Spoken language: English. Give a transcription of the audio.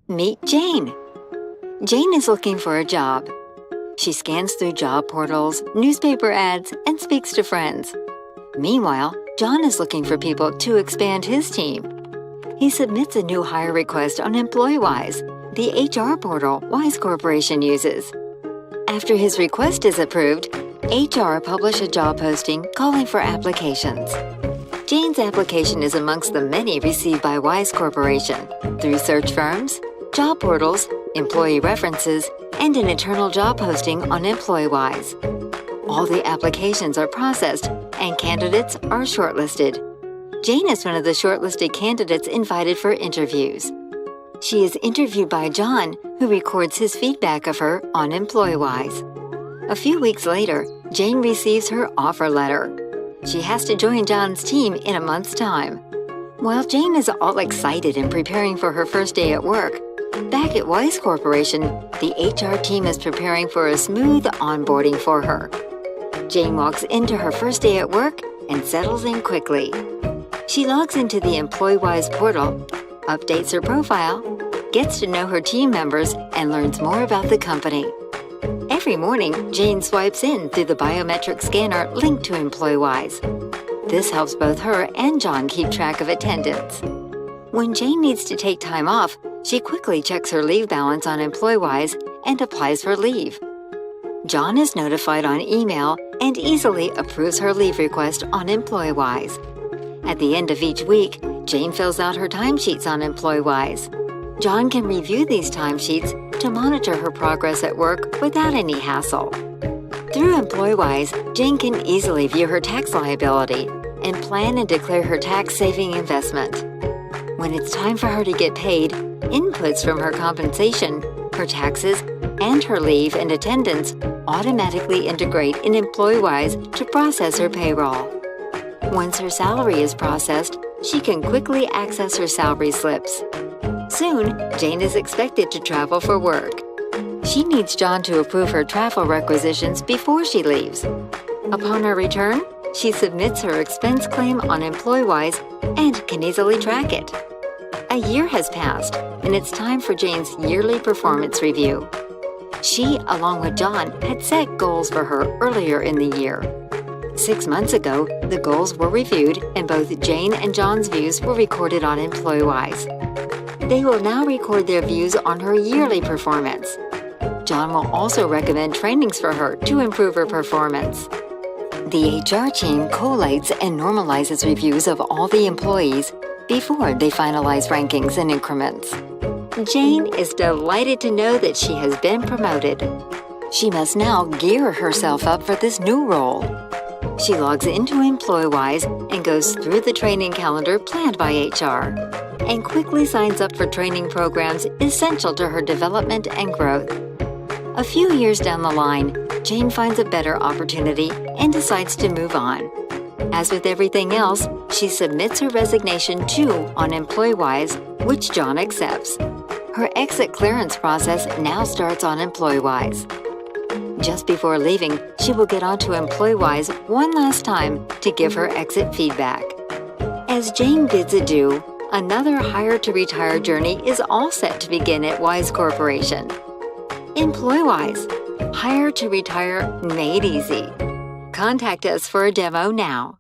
Meet Jane. Jane is looking for a job. She scans through job portals, newspaper ads, and speaks to friends. Meanwhile, John is looking for people to expand his team. He submits a new hire request on EmployWise, the HR portal Wise Corporation uses. After his request is approved, HR publish a job posting calling for applications. Jane's application is amongst the many received by Wise Corporation through search firms, job portals, employee references, and an internal job posting on EmployWise. All the applications are processed and candidates are shortlisted. Jane is one of the shortlisted candidates invited for interviews. She is interviewed by John, who records his feedback of her on EmployWise. A few weeks later, Jane receives her offer letter. She has to join John's team in a month's time. While Jane is all excited and preparing for her first day at work, back at Wise Corporation, the HR team is preparing for a smooth onboarding for her. Jane walks into her first day at work and settles in quickly. She logs into the EmployWise portal, updates her profile, gets to know her team members, and learns more about the company. Every morning, Jane swipes in through the biometric scanner linked to EmployWise. This helps both her and John keep track of attendance. When Jane needs to take time off, she quickly checks her leave balance on EmployWise and applies for leave. John is notified on email and easily approves her leave request on EmployWise. At the end of each week, Jane fills out her timesheets on EmployWise. John can review these timesheets to monitor her progress at work without any hassle. Through EmployWise, Jane can easily view her tax liability and plan and declare her tax-saving investment. When it's time for her to get paid, inputs from her compensation, her taxes, and her leave and attendance automatically integrate in EmployWise to process her payroll. Once her salary is processed, she can quickly access her salary slips. Soon, Jane is expected to travel for work. She needs John to approve her travel requisitions before she leaves. Upon her return, she submits her expense claim on EmployWise and can easily track it. A year has passed, and it's time for Jane's yearly performance review. She, along with John, had set goals for her earlier in the year. 6 months ago, the goals were reviewed, and both Jane and John's views were recorded on EmployWise. They will now record their views on her yearly performance. John will also recommend trainings for her to improve her performance. The HR team collates and normalizes reviews of all the employees before they finalize rankings and increments. Jane is delighted to know that she has been promoted. She must now gear herself up for this new role. She logs into EmployWise and goes through the training calendar planned by HR, and quickly signs up for training programs essential to her development and growth. A few years down the line, Jane finds a better opportunity and decides to move on. As with everything else, she submits her resignation too on EmployWise, which John accepts. Her exit clearance process now starts on EmployWise. Just before leaving, she will get onto EmployWise one last time to give her exit feedback. As Jane bids adieu, another hire-to-retire journey is all set to begin at Wise Corporation. EmployWise, hire to retire made easy. Contact us for a demo now.